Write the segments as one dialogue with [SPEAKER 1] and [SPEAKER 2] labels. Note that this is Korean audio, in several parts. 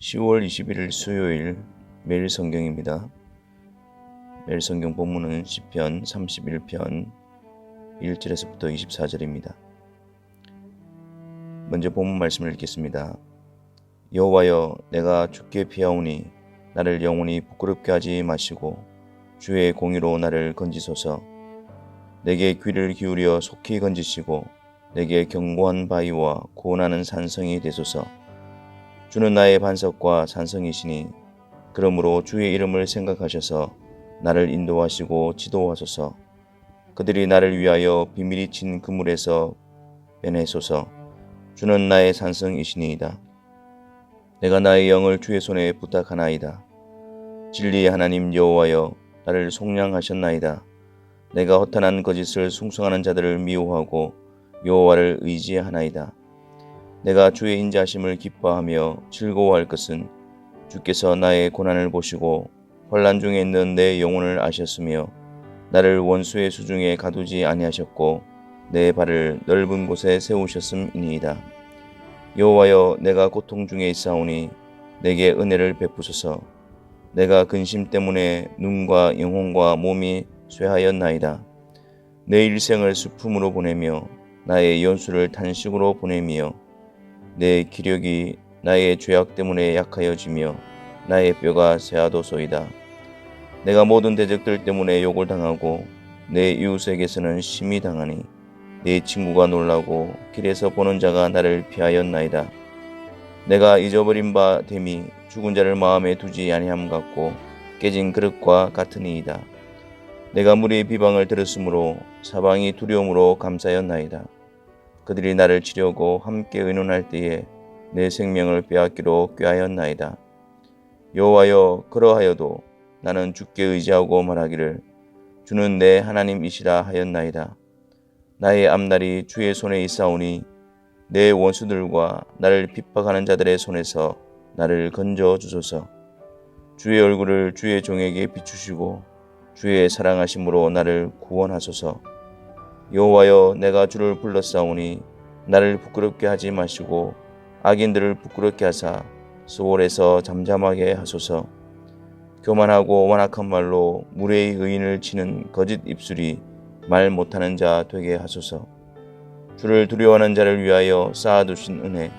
[SPEAKER 1] 10월 21일 수요일 매일 성경입니다. 매일 성경 본문은 시편 31편 1절에서부터 24절입니다. 먼저 본문 말씀을 읽겠습니다. 여호와여, 내가 주께 피하오니 나를 영원히 부끄럽게 하지 마시고 주의 공의로 나를 건지소서. 내게 귀를 기울여 속히 건지시고 내게 견고한 바위와 구원하는 산성이 되소서. 주는 나의 반석과 산성이시니 그러므로 주의 이름을 생각하셔서 나를 인도하시고 지도하소서. 그들이 나를 위하여 비밀이 친 그물에서 빼내소서. 주는 나의 산성이시니이다. 내가 나의 영을 주의 손에 부탁하나이다. 진리의 하나님 여호와여, 나를 속량하셨나이다. 내가 허탄한 거짓을 숭상하는 자들을 미워하고 여호와를 의지하나이다. 내가 주의 인자하심을 기뻐하며 즐거워할 것은 주께서 나의 고난을 보시고 환난 중에 있는 내 영혼을 아셨으며 나를 원수의 수중에 가두지 아니하셨고 내 발을 넓은 곳에 세우셨음이니이다. 여호와여, 내가 고통 중에 있사오니 내게 은혜를 베푸소서. 내가 근심 때문에 눈과 영혼과 몸이 쇠하였나이다. 내 일생을 슬픔으로 보내며 나의 연수를 탄식으로 보내며 내 기력이 나의 죄악 때문에 약하여지며 나의 뼈가 쇠하도소이다. 내가 모든 대적들 때문에 욕을 당하고 내 이웃에게서는 심히 당하니 내 친구가 놀라고 길에서 보는 자가 나를 피하였나이다. 내가 잊어버린 바 됨이 죽은 자를 마음에 두지 아니함 같고 깨진 그릇과 같으니이다. 내가 무리의 비방을 들었으므로 사방이 두려움으로 감싸였나이다. 그들이 나를 치려고 함께 의논할 때에 내 생명을 빼앗기로 꾀하였나이다. 여호와여, 그러하여도 나는 주께 의지하고 말하기를 주는 내 하나님이시라 하였나이다. 나의 앞날이 주의 손에 있사오니 내 원수들과 나를 핍박하는 자들의 손에서 나를 건져 주소서. 주의 얼굴을 주의 종에게 비추시고 주의 사랑하심으로 나를 구원하소서. 여호와여, 내가 주를 불렀사오니 나를 부끄럽게 하지 마시고 악인들을 부끄럽게 하사 수월에서 잠잠하게 하소서. 교만하고 완악한 말로 무례히 의인을 치는 거짓 입술이 말 못하는 자 되게 하소서. 주를 두려워하는 자를 위하여 쌓아두신 은혜,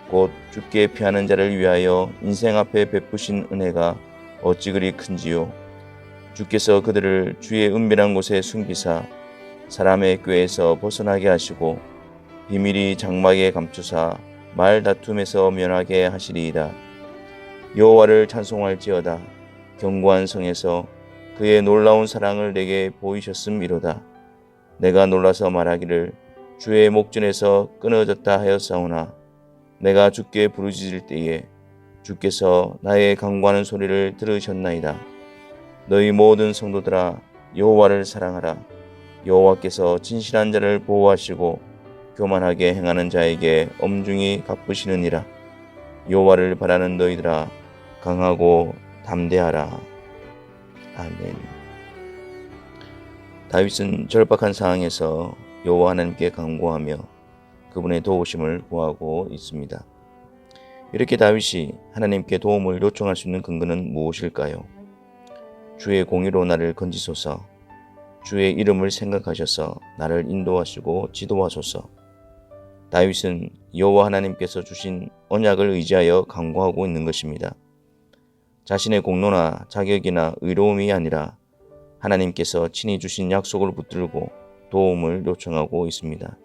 [SPEAKER 1] 곧 주께 피하는 자를 위하여 인생 앞에 베푸신 은혜가 어찌 그리 큰지요. 주께서 그들을 주의 은밀한 곳에 숨기사 사람의 꾀에서 벗어나게 하시고 비밀이 장막에 감추사 말 다툼에서 면하게 하시리이다. 여호와를 찬송할지어다. 견고한 성에서 그의 놀라운 사랑을 내게 보이셨음이로다. 내가 놀라서 말하기를 주의 목전에서 끊어졌다 하였사오나 내가 주께 부르짖을 때에 주께서 나의 간구하는 소리를 들으셨나이다. 너희 모든 성도들아, 여호와를 사랑하라. 여호와께서 진실한 자를 보호하시고 교만하게 행하는 자에게 엄중히 갚으시느니라. 여호와를 바라는 너희들아, 강하고 담대하라. 아멘. 다윗은 절박한 상황에서 여호와 하나님께 간구하며 그분의 도우심을 구하고 있습니다. 이렇게 다윗이 하나님께 도움을 요청할 수 있는 근거는 무엇일까요? 주의 공의로 나를 건지소서. 주의 이름을 생각하셔서 나를 인도하시고 지도하소서. 다윗은 여호와 하나님께서 주신 언약을 의지하여 간구하고 있는 것입니다. 자신의 공로나 자격이나 의로움이 아니라 하나님께서 친히 주신 약속을 붙들고 도움을 요청하고 있습니다.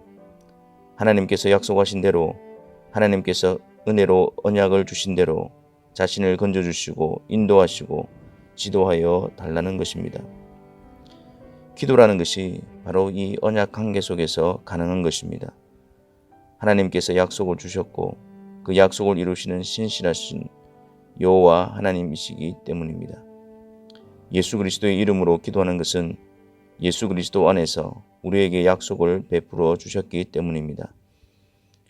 [SPEAKER 1] 하나님께서 약속하신 대로, 하나님께서 은혜로 언약을 주신 대로 자신을 건져주시고 인도하시고 지도하여 달라는 것입니다. 기도라는 것이 바로 이 언약 관계 속에서 가능한 것입니다. 하나님께서 약속을 주셨고 그 약속을 이루시는 신실하신 여호와 하나님이시기 때문입니다. 예수 그리스도의 이름으로 기도하는 것은 예수 그리스도 안에서 우리에게 약속을 베풀어 주셨기 때문입니다.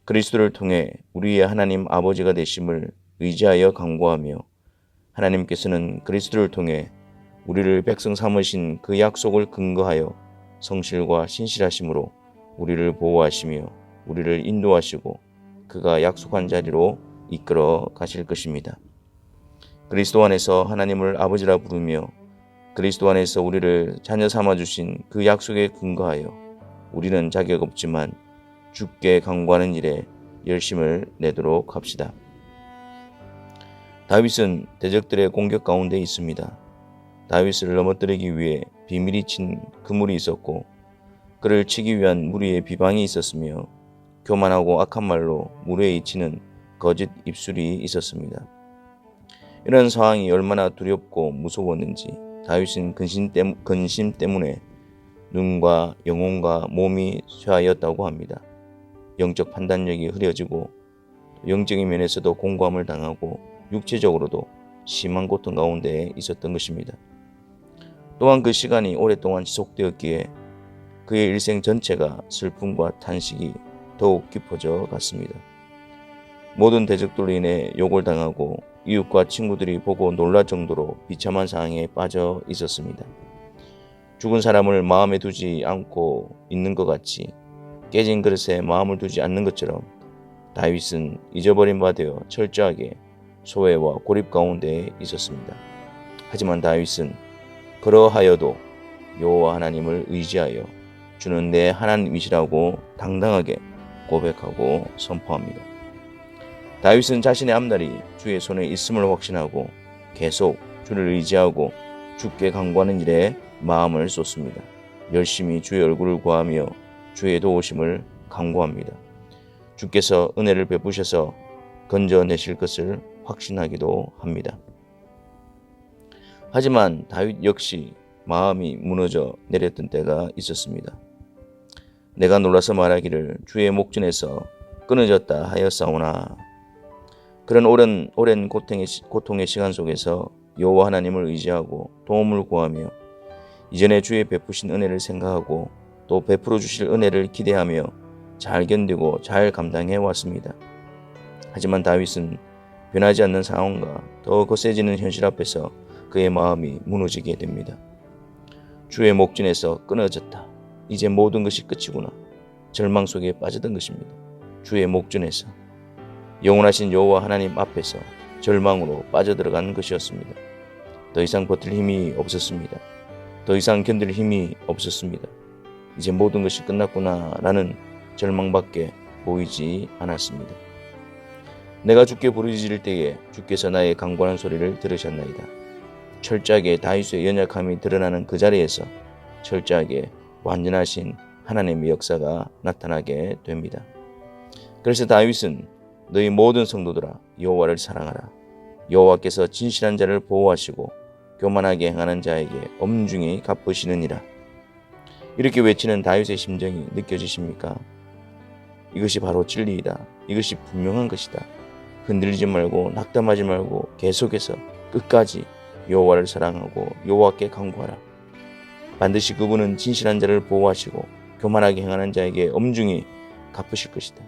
[SPEAKER 1] 그리스도를 통해 우리의 하나님 아버지가 되심을 의지하여 간구하며 하나님께서는 그리스도를 통해 우리를 백성 삼으신 그 약속을 근거하여 성실과 신실하심으로 우리를 보호하시며 우리를 인도하시고 그가 약속한 자리로 이끌어 가실 것입니다. 그리스도 안에서 하나님을 아버지라 부르며 그리스도 안에서 우리를 자녀 삼아주신 그 약속에 근거하여 우리는 자격 없지만 주께 간구하는 일에 열심을 내도록 합시다. 다윗은 대적들의 공격 가운데 있습니다. 다윗을 넘어뜨리기 위해 비밀이 친 그물이 있었고 그를 치기 위한 무리의 비방이 있었으며 교만하고 악한 말로 무리에 잊히는 거짓 입술이 있었습니다. 이런 상황이 얼마나 두렵고 무서웠는지 다윗은 근심 때문에 눈과 영혼과 몸이 쇠하였다고 합니다. 영적 판단력이 흐려지고 영적인 면에서도 공고함을 당하고 육체적으로도 심한 고통 가운데 있었던 것입니다. 또한 그 시간이 오랫동안 지속되었기에 그의 일생 전체가 슬픔과 탄식이 더욱 깊어져 갔습니다. 모든 대적들로 인해 욕을 당하고 이웃과 친구들이 보고 놀랄 정도로 비참한 상황에 빠져 있었습니다. 죽은 사람을 마음에 두지 않고 있는 것 같이 깨진 그릇에 마음을 두지 않는 것처럼 다윗은 잊어버린 바 되어 철저하게 소외와 고립 가운데 있었습니다. 하지만 다윗은 그러하여도 여호와 하나님을 의지하여 주는 내 하나님이시라고 당당하게 고백하고 선포합니다. 다윗은 자신의 앞날이 주의 손에 있음을 확신하고 계속 주를 의지하고 주께 간구하는 일에 마음을 쏟습니다. 열심히 주의 얼굴을 구하며 주의 도우심을 간구합니다. 주께서 은혜를 베푸셔서 건져내실 것을 확신하기도 합니다. 하지만 다윗 역시 마음이 무너져 내렸던 때가 있었습니다. 내가 놀라서 말하기를 주의 목전에서 끊어졌다 하였사오나 그런 오랜 고통의 시간 속에서 여호와 하나님을 의지하고 도움을 구하며 이전에 주의 베푸신 은혜를 생각하고 또 베풀어 주실 은혜를 기대하며 잘 견디고 잘 감당해 왔습니다. 하지만 다윗은 변하지 않는 상황과 더 거세지는 현실 앞에서 그의 마음이 무너지게 됩니다. 주의 목전에서 끊어졌다. 이제 모든 것이 끝이구나. 절망 속에 빠졌던 것입니다. 주의 목전에서 영원하신 여호와 하나님 앞에서 절망으로 빠져들어간 것이었습니다. 더 이상 버틸 힘이 없었습니다. 더 이상 견딜 힘이 없었습니다. 이제 모든 것이 끝났구나 라는 절망밖에 보이지 않았습니다. 내가 주께 부르짖을 때에 주께서 나의 간구하는 소리를 들으셨나이다. 철저하게 다윗의 연약함이 드러나는 그 자리에서 철저하게 완전하신 하나님의 역사가 나타나게 됩니다. 그래서 다윗은 너희 모든 성도들아 여호와를 사랑하라. 여호와께서 진실한 자를 보호하시고 교만하게 행하는 자에게 엄중히 갚으시느니라. 이렇게 외치는 다윗의 심정이 느껴지십니까? 이것이 바로 진리이다. 이것이 분명한 것이다. 흔들리지 말고 낙담하지 말고 계속해서 끝까지 여호와를 사랑하고 여호와께 간구하라. 반드시 그분은 진실한 자를 보호하시고 교만하게 행하는 자에게 엄중히 갚으실 것이다.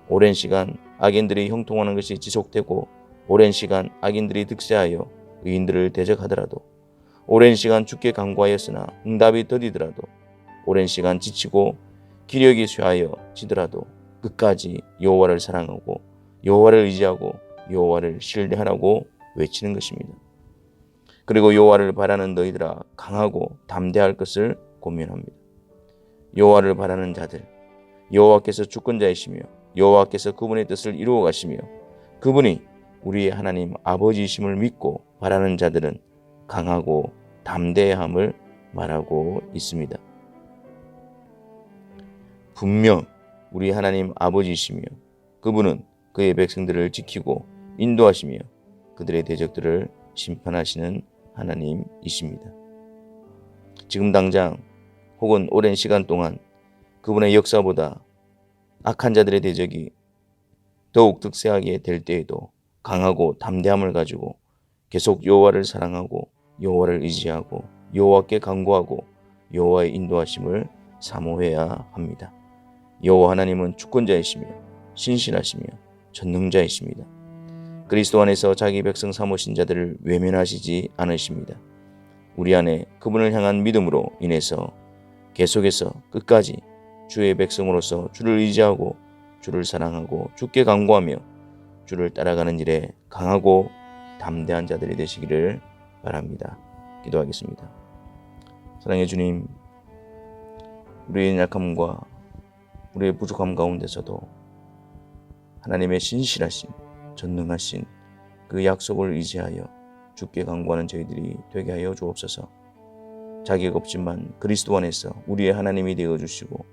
[SPEAKER 1] 오랜 시간 악인들이 형통하는 것이 지속되고 오랜 시간 악인들이 득세하여 의인들을 대적하더라도 오랜 시간 주께 간구하였으나 응답이 더디더라도 오랜 시간 지치고 기력이 쇠하여 지더라도 끝까지 여호와를 사랑하고 여호와를 의지하고 여호와를 신뢰하라고 외치는 것입니다. 그리고 여호와를 바라는 너희들아 강하고 담대할 것을 고면합니다. 여호와를 바라는 자들, 여호와께서 주권자이시며 여호와께서 그분의 뜻을 이루어 가시며 그분이 우리의 하나님 아버지이심을 믿고 바라는 자들은 강하고 담대함을 말하고 있습니다. 분명 우리 하나님 아버지이시며 그분은 그의 백성들을 지키고 인도하시며 그들의 대적들을 심판하시는 하나님이십니다. 지금 당장 혹은 오랜 시간 동안 그분의 역사보다 악한 자들의 대적이 더욱 득세하게 될 때에도 강하고 담대함을 가지고 계속 여호와를 사랑하고 여호와를 의지하고 여호와께 간구하고 여호와의 인도하심을 사모해야 합니다. 여호와 하나님은 주권자이시며 신실하시며 전능자이십니다. 그리스도 안에서 자기 백성 삼으신 자들을 외면하시지 않으십니다. 우리 안에 그분을 향한 믿음으로 인해서 계속해서 끝까지 주의 백성으로서 주를 의지하고 주를 사랑하고 주께 간구하며 주를 따라가는 일에 강하고 담대한 자들이 되시기를 바랍니다. 기도하겠습니다. 사랑의 주님, 우리의 약함과 우리의 부족함 가운데서도 하나님의 신실하신, 전능하신 그 약속을 의지하여 주께 간구하는 저희들이 되게 하여 주옵소서. 자격 없지만 그리스도 안에서 우리의 하나님이 되어주시고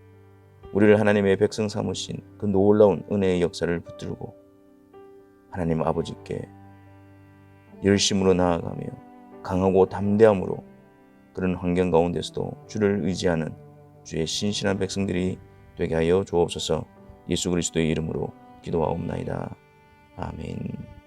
[SPEAKER 1] 우리를 하나님의 백성 삼으신 그 놀라운 은혜의 역사를 붙들고 하나님 아버지께 열심으로 나아가며 강하고 담대함으로 그런 환경 가운데서도 주를 의지하는 주의 신실한 백성들이 되게 하여 주옵소서. 예수 그리스도의 이름으로 기도하옵나이다. 아멘.